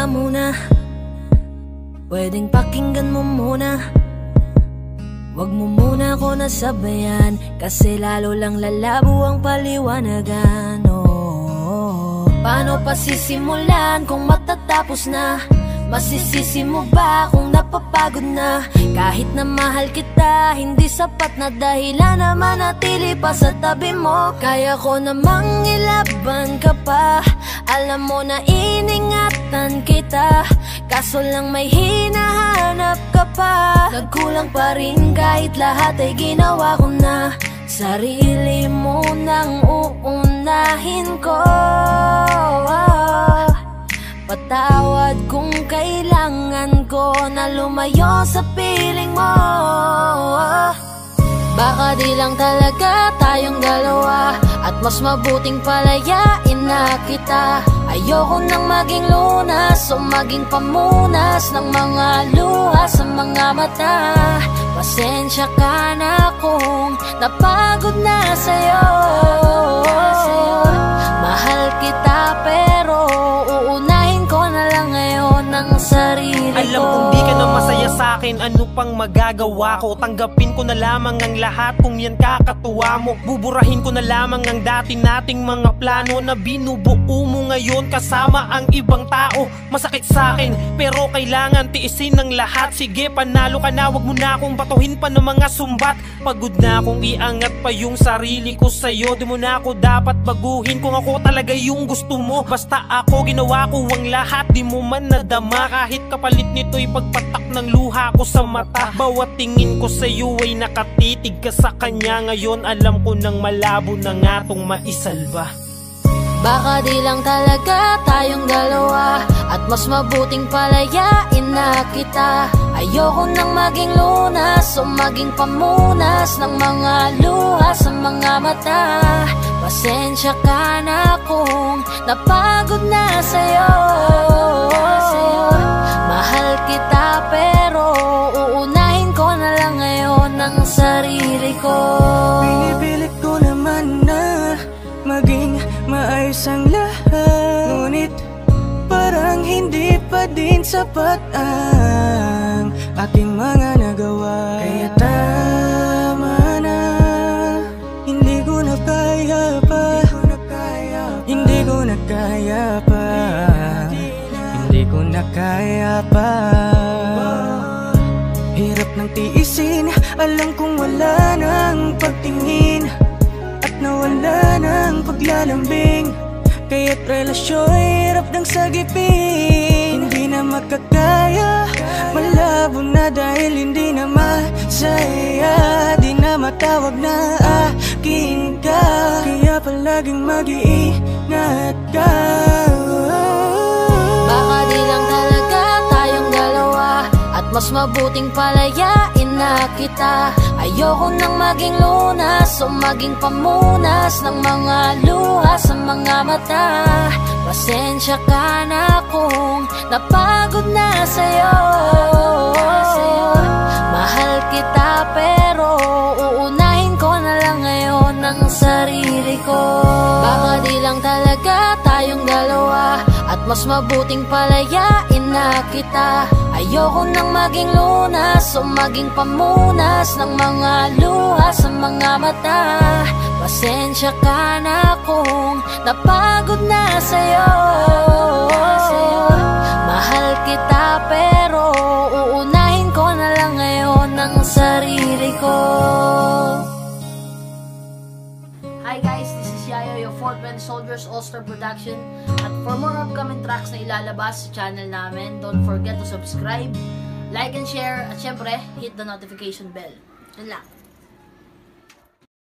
ka muna, pwedeng pakinggan mo muna. Wag mo muna ako nasabayan, kasi lalo lang lalabo ang paliwanagan. Paano pa sisimulan kung matatapos na? Masisisi mo ba kung napapagod na? Kahit na mahal kita, hindi sapat na dahilan na manatili pa sa tabi mo. Kaya ko namang ilaban ka pa, alam mo na iningatan kita, kaso lang may hinahanap ka pa. Nagkulang pa rin kahit lahat ay ginawa ko na. Sarili mo nang uunahin ko. Patawad kung kailangan ko na lumayo sa piling mo. Baka di lang talaga tayong dalawa, at mas mabuting palayain na kita. Ayoko nang maging lunas o maging pamunas ng mga luha sa mga mata. Pasensya ka na kung napagod na sa'yo. Mahal kita pero uunahin ko na lang ngayon ang sarili ko. Alam kong di ka na masaya sa'kin, ano pang magagawa ko? Tanggapin ko na lamang ang lahat kung yan kakatuwa mo. Buburahin ko na lamang ang dati nating mga plano na binubuo mo ngayon kasama ang ibang tao. Masakit sa'kin pero kailangan tiisin ng lahat. Sige, panalo ka na, wag mo na akong batuhin pa ng mga sumbat. Pagod na akong iangat pa yung sarili ko sa'yo. Di mo na ako dapat baguhin kung ako talaga yung gusto mo. Basta ako ginawa ko ang lahat, di mo man nadama. Kahit kapalit nito'y pagpatak ng luha ko sa mata. Bawat tingin ko sa'yo ay nakatitig ka sa kanya. Ngayon alam ko nang malabo na nga tong maisalba. Baka di lang talaga tayong dalawa, at mas mabuting palayain na kita. Ayoko nang maging lunas o maging pamunas ng mga luha sa mga mata. Pasensya ka na kung napagod na sa'yo. Mahal kita pero uunahin ko na lang ngayon ang sarili ko. Pinipilit ko naman na maging maayos ang lahat, ngunit parang hindi pa din sapat ang aking mga nagawa. Kaya tama na, hindi ko na kaya pa, hindi ko na kaya pa, hindi ko na kaya pa. Hirap ng tiisin, alam kong wala nang pagtingin, at nawala ng paglalambing. Kaya't relasyon hirap ng sagipin. Hindi na makakaya, malabo na dahil hindi na masaya. Di na matawag na akin ka, kaya palaging mag-iingat ka. Baka di lang talaga tayong dalawa, at mas mabuting palayain na kita. Ayoko nang maging lunas o maging pamunas ng mga luha sa mga mata. Pasensya ka na kung napagod na sa'yo. Mahal kita pero uunahin ko na lang ngayon ang sarili ko. Baka di lang talaga tayong dalawa, at mas mabuting palayain na kita. Ayoko nang maging lunas o maging pamunas ng mga luha sa mga mata. Pasensya ka na kung napagod na sa'yo. Mahal kita pero uunahin ko na lang ngayon ang sarili ko. Hi guys, this is Yayo, your Fort Bend Soldiers All-Star Production. At for more upcoming tracks na ilalabas sa channel namin, don't forget to subscribe, like and share, at syempre, hit the notification bell. Yun lang.